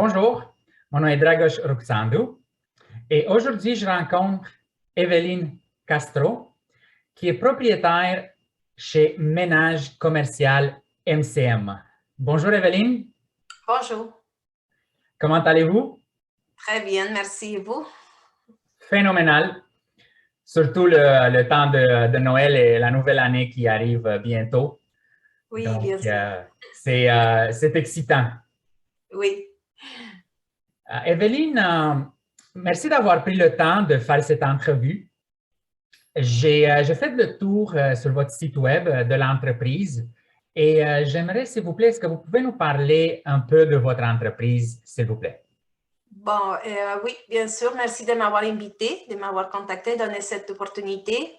Bonjour, mon nom est Dragos Ruxandru et aujourd'hui je rencontre Evelyne Castro qui est propriétaire chez Ménage Commercial MCM. Bonjour Evelyne. Bonjour. Comment allez-vous? Très bien, merci. Et vous? Phénoménal. Surtout le temps de Noël et la nouvelle année qui arrive bientôt. Oui, Donc, bien sûr. c'est excitant. Oui. Evelyne, merci d'avoir pris le temps de faire cette entrevue. J'ai fait le tour sur votre site web de l'entreprise et j'aimerais, s'il vous plaît, est-ce que vous pouvez nous parler un peu de votre entreprise, s'il vous plaît? Bon, oui, bien sûr. Merci de m'avoir invité, de m'avoir contacté, donné cette opportunité.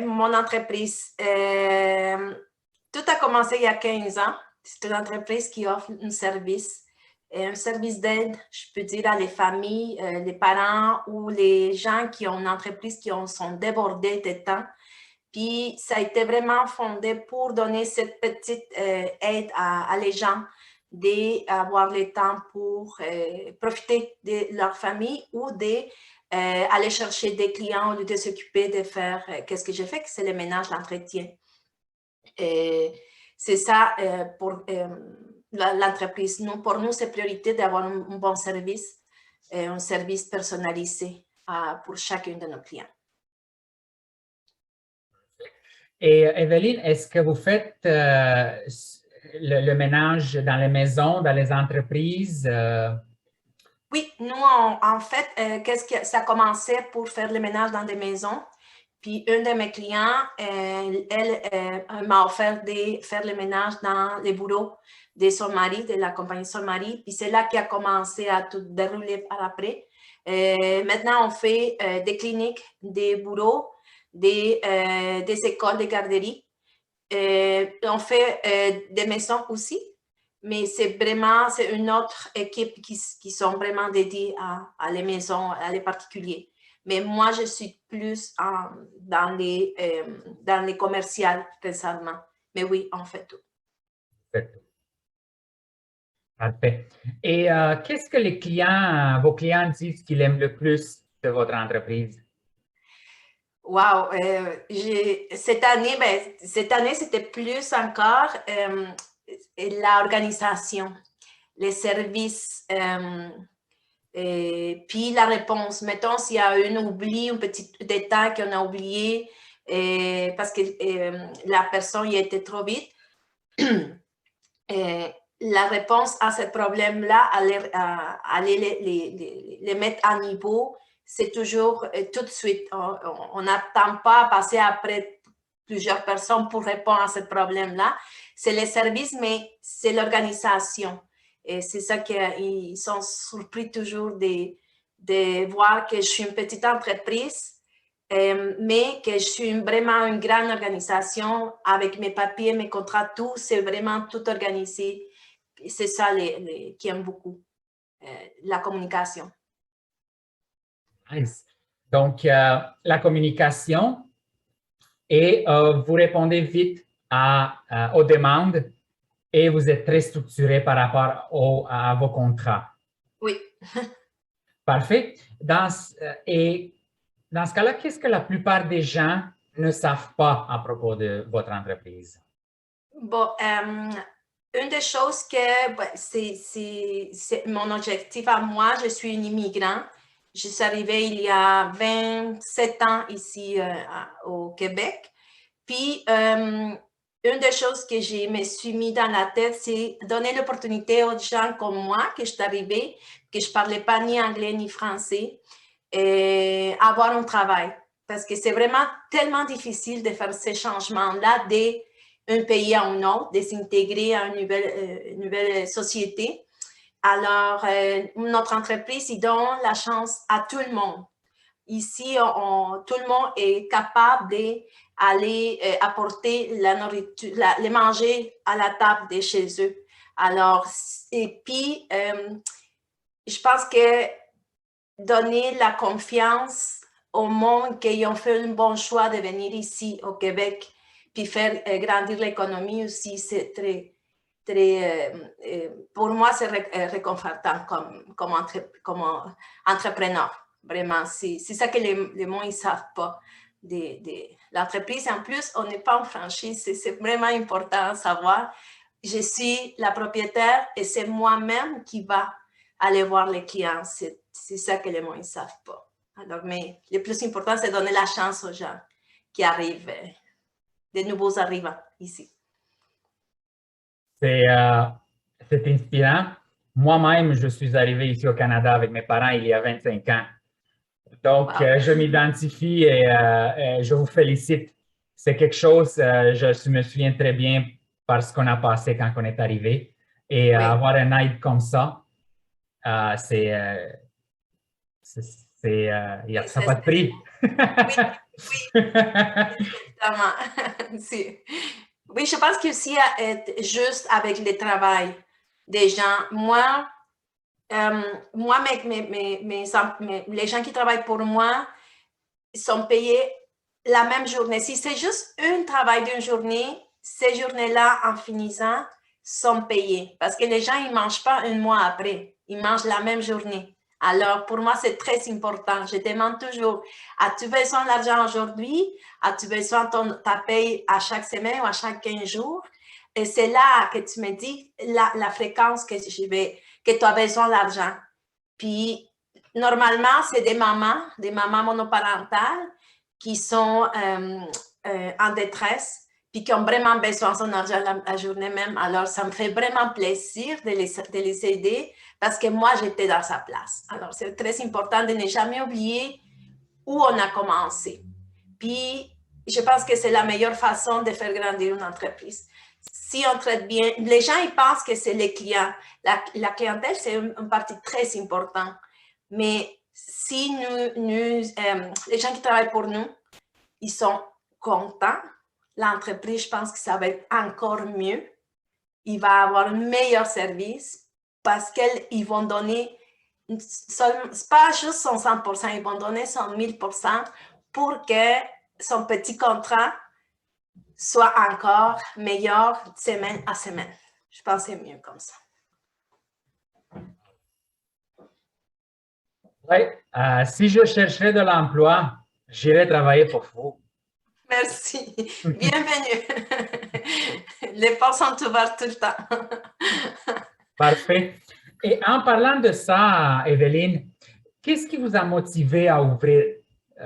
Mon entreprise, tout a commencé il y a 15 ans. C'est une entreprise qui offre un service d'aide, je peux dire, à les familles, les parents ou les gens qui ont une entreprise qui sont débordés de temps. Puis, ça a été vraiment fondé pour donner cette petite aide à les gens d'avoir le temps pour profiter de leur famille ou d'aller chercher des clients au lieu de s'occuper de faire qu'est-ce que j'ai fait, que c'est le ménage, l'entretien. C'est ça pour l'entreprise. Pour nous, c'est priorité d'avoir un bon service, un service personnalisé pour chacun de nos clients. Et Evelyne, est-ce que vous faites le ménage dans les maisons, dans les entreprises? Oui, nous, en fait, ça a commencé pour faire le ménage dans des maisons. Puis, un de mes clients, elle m'a offert de faire le ménage dans les bureaux de son mari, de la compagnie Son Mari. Puis, c'est là qu'il a commencé à tout dérouler par après. Maintenant, on fait des cliniques, des bureaux, des écoles, des garderies. On fait des maisons aussi. Mais c'est une autre équipe qui sont vraiment dédiées à les maisons, à les particuliers. Mais moi, je suis plus dans les commerciales présentement. Mais oui, on fait tout. Parfait. Et qu'est-ce que vos clients disent qu'ils aiment le plus de votre entreprise? Wow! Cette année, c'était plus encore l'organisation, les services, puis la réponse. Mettons, s'il y a un petit détail qu'on a oublié parce que la personne y était trop vite, la réponse à ce problème-là, aller les mettre à niveau, c'est toujours tout de suite. On n'attend pas à passer après plusieurs personnes pour répondre à ce problème-là. C'est les services, mais c'est l'organisation. Et c'est ça qu'ils sont surpris toujours de voir que je suis une petite entreprise, mais que je suis vraiment une grande organisation avec mes papiers, mes contrats, tout, c'est vraiment tout organisé. C'est ça qui aiment beaucoup, la communication. Nice. Donc, la communication et vous répondez vite aux demandes et vous êtes très structuré par rapport à vos contrats. Oui. Parfait. Et dans ce cas-là, qu'est-ce que la plupart des gens ne savent pas à propos de votre entreprise? Bon, une des choses que c'est mon objectif à moi, je suis une immigrante. Je suis arrivée il y a 27 ans ici au Québec. Puis, une des choses que je me suis mis dans la tête, c'est donner l'opportunité aux gens comme moi, que je suis arrivée, que je ne parlais pas ni anglais ni français, et avoir un travail. Parce que c'est vraiment tellement difficile de faire ces changements-là d'un pays à un autre, de s'intégrer à une nouvelle société. Alors, notre entreprise, il donne la chance à tout le monde. Ici, tout le monde est capable d'aller apporter la nourriture, les manger à la table de chez eux. Alors, et puis, je pense que donner la confiance au monde qu'ils ont fait un bon choix de venir ici au Québec, puis faire grandir l'économie aussi, c'est très, pour moi, c'est réconfortant comme entrepreneur. Vraiment, c'est ça que les gens ne savent pas de l'entreprise. En plus, on n'est pas en franchise. C'est vraiment important de savoir. Je suis la propriétaire et c'est moi-même qui va aller voir les clients. C'est ça que les gens ne savent pas. Alors, mais le plus important, c'est donner la chance aux gens qui arrivent, des nouveaux arrivants ici. C'est inspirant. Moi-même, je suis arrivé ici au Canada avec mes parents il y a 25 ans. Donc, Wow. je m'identifie et je vous félicite. C'est quelque chose, je me souviens très bien parce qu'on a passé quand on est arrivé. Et Oui. avoir un aide comme ça, ça n'a pas de prix. Oui, exactement. Oui, je pense que aussi être juste avec le travail des gens. Moi, les gens qui travaillent pour moi sont payés la même journée. Si c'est juste un travail d'une journée, ces journées-là, en finissant, sont payées. Parce que les gens, ils ne mangent pas un mois après. Ils mangent la même journée. Alors, pour moi, c'est très important. Je demande toujours, as-tu besoin d'argent aujourd'hui? As-tu besoin de ta paye à chaque semaine ou à chaque 15 jours? Et c'est là que tu me dis la fréquence que tu as besoin d'argent. Puis, normalement, c'est des mamans monoparentales qui sont en détresse, puis qui ont vraiment besoin de son argent la journée même. Alors, ça me fait vraiment plaisir de les aider parce que moi, j'étais dans sa place. Alors, c'est très important de ne jamais oublier où on a commencé. Puis, je pense que c'est la meilleure façon de faire grandir une entreprise. Si on traite bien, les gens, ils pensent que c'est les clients. La clientèle, c'est une partie très importante. Mais si les gens qui travaillent pour nous, ils sont contents, l'entreprise, je pense que ça va être encore mieux. Il va avoir un meilleur service parce qu'ils vont donner, pas juste son 100%, ils vont donner son 1000% pour que son petit contrat soit encore meilleur semaine à semaine. Je pense que c'est mieux comme ça. Oui, si je chercherais de l'emploi, j'irais travailler pour vous. Merci. Bienvenue. Les portes sont ouvertes tout le temps. Parfait. Et en parlant de ça, Evelyne, qu'est-ce qui vous a motivé à ouvrir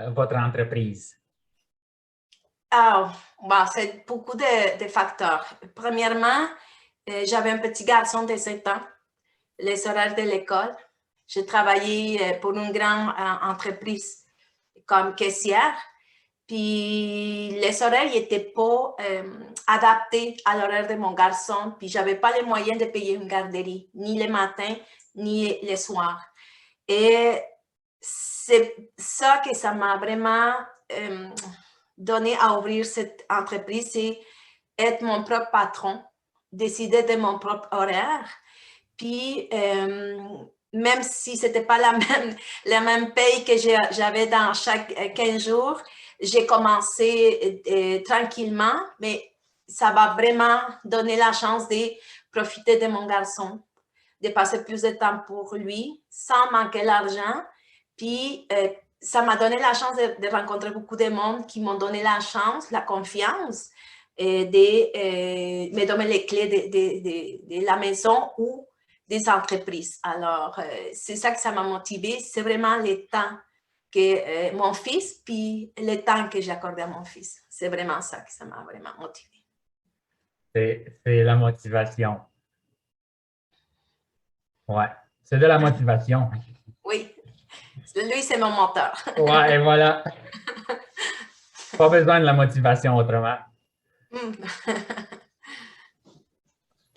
votre entreprise? C'est beaucoup de facteurs. Premièrement, j'avais un petit garçon de 7 ans, les horaires de l'école. J'ai travaillé pour une grande entreprise comme caissière. Puis les horaires n'étaient pas adaptés à l'horaire de mon garçon. Puis je n'avais pas les moyens de payer une garderie, ni les matins, ni les soirs. Et c'est ça que ça m'a vraiment donné à ouvrir cette entreprise, c'est être mon propre patron, décider de mon propre horaire. Puis, même si ce n'était pas la même paye que j'avais dans chaque 15 jours, j'ai commencé tranquillement, mais ça m'a vraiment donné la chance de profiter de mon garçon, de passer plus de temps pour lui sans manquer l'argent. Puis, ça m'a donné la chance de rencontrer beaucoup de monde qui m'ont donné la chance, la confiance de me donner les clés de la maison ou des entreprises. Alors, c'est ça que ça m'a motivée. C'est vraiment le temps que mon fils, puis le temps que j'ai accordé à mon fils. C'est vraiment ça que ça m'a vraiment motivée. C'est la motivation. Ouais, c'est de la motivation. Oui, lui, c'est mon moteur. Ouais, et voilà. Pas besoin de la motivation autrement.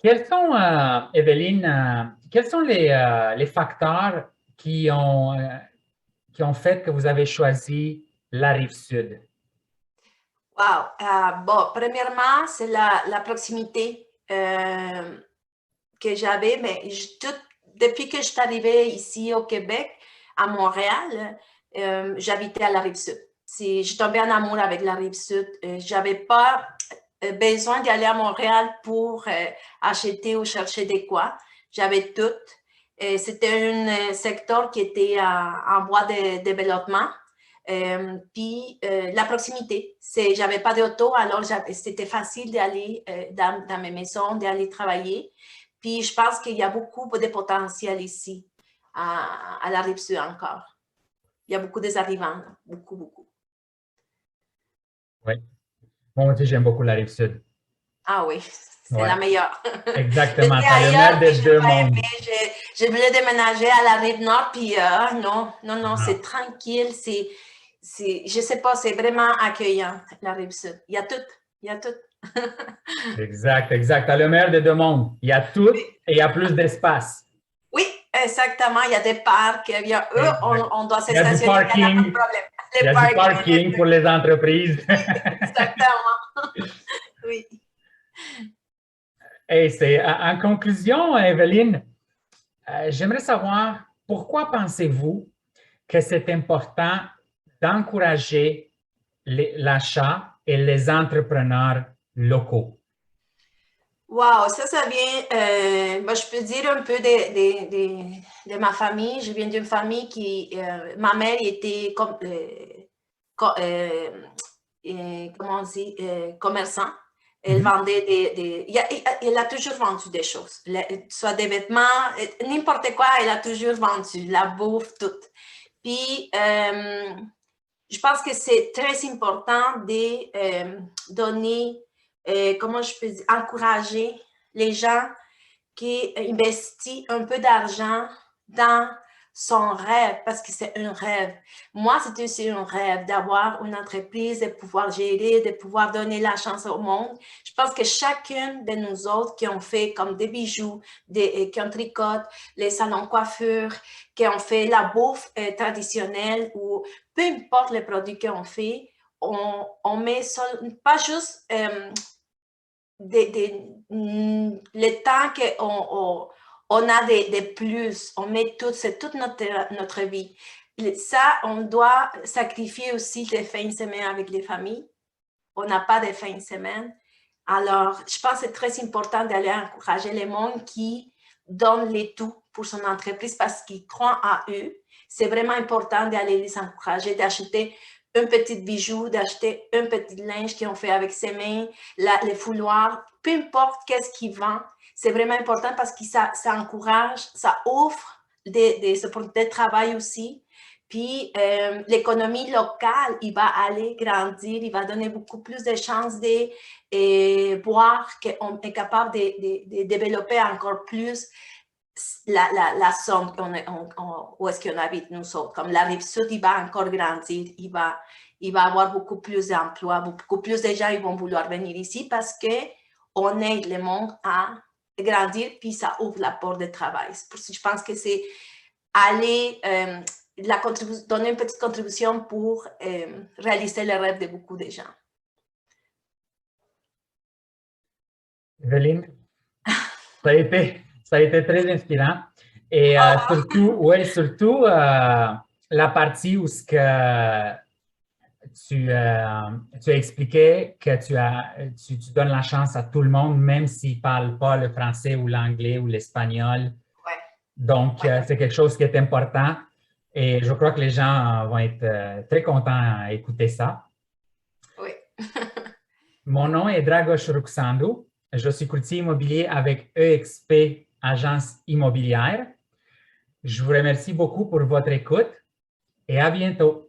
Quels sont, Evelyne, quels sont les facteurs qui ont fait que vous avez choisi la Rive-Sud? Bon, premièrement, c'est la proximité que j'avais, mais depuis que je suis arrivée ici au Québec, à Montréal, j'habitais à la Rive-Sud. Je tombais en amour avec la Rive-Sud. J'avais pas besoin d'aller à Montréal pour acheter ou chercher des quoi. J'avais tout. C'était un secteur qui était en voie de développement. Puis la proximité. J'avais pas d'auto, alors c'était facile d'aller dans mes maisons, d'aller travailler. Puis je pense qu'il y a beaucoup de potentiel ici, à la Rive-Sud encore. Il y a beaucoup des arrivants, beaucoup, beaucoup. Oui. Moi aussi, j'aime beaucoup la Rive-Sud. Ah oui, c'est la meilleure. Exactement, J'étais c'est le meilleur ailleurs, puis des j'ai deux pas mondes. aimé. Je voulais déménager à la Rive-Nord, puis non, c'est tranquille, je sais pas, c'est vraiment accueillant, la Rive-Sud. Il y a tout, il y a tout. Exact, exact. Tu as le meilleur des deux mondes. Il y a tout et il y a plus d'espace. Oui, exactement. Il y a des parcs. On doit se Il y a du stationner, il n'y a pas de parking. problème. Il y a du parking pour les entreprises. Exactement. Oui. Et en conclusion, Evelyne, j'aimerais savoir pourquoi pensez-vous que c'est important d'encourager l'achat et les entrepreneurs locaux? Wow, ça vient, moi, je peux dire un peu de ma famille. Je viens d'une famille qui, ma mère était comme, comment on dit, commerçant. Elle vendait elle a toujours vendu des choses, soit des vêtements, n'importe quoi, elle a toujours vendu, la bouffe, tout. Puis, je pense que c'est très important de donner, comment je peux dire, encourager les gens qui investissent un peu d'argent dans son rêve, parce que c'est un rêve. Moi, c'est aussi un rêve d'avoir une entreprise, de pouvoir gérer, de pouvoir donner la chance au monde. Je pense que chacune de nous autres qui ont fait comme des bijoux, qui ont tricoté, les salons coiffure, qui ont fait la bouffe traditionnelle ou peu importe les produits qu'on fait, on met pas juste le temps qu'on a de plus, on met tout, c'est toute notre vie. Ça, on doit sacrifier aussi les fins de semaine avec les familles. On n'a pas de fins de semaine. Alors, je pense que c'est très important d'aller encourager les monde qui donnent les tout pour son entreprise parce qu'ils croient en eux. C'est vraiment important d'aller les encourager, d'acheter un petit bijou, d'acheter un petit linge qu'ils ont fait avec ses mains, les fouloirs, peu importe qu'est-ce qu'ils vendent. C'est vraiment important parce que ça encourage, ça offre des opportunités de travail aussi. Puis, l'économie locale, il va aller grandir, il va donner beaucoup plus de chances de voir qu'on est capable de développer encore plus la zone où est-ce qu'on habite nous autres. Comme la Rive-Sud, il va encore grandir, il va avoir beaucoup plus d'emplois, beaucoup plus de gens ils vont vouloir venir ici parce qu'on aide le monde à grandir, puis ça ouvre la porte de travail. Je pense que c'est aller donner une petite contribution pour réaliser le rêve de beaucoup de gens. Evelyne, ça a été très inspirant. Et surtout la partie où tu as expliqué que tu donnes la chance à tout le monde, même s'ils ne parlent pas le français ou l'anglais ou l'espagnol. Ouais. Donc, c'est quelque chose qui est important et je crois que les gens vont être très contents à écouter ça. Oui. Mon nom est Dragos Ruxandu. Je suis courtier immobilier avec EXP Agence Immobilière. Je vous remercie beaucoup pour votre écoute et à bientôt.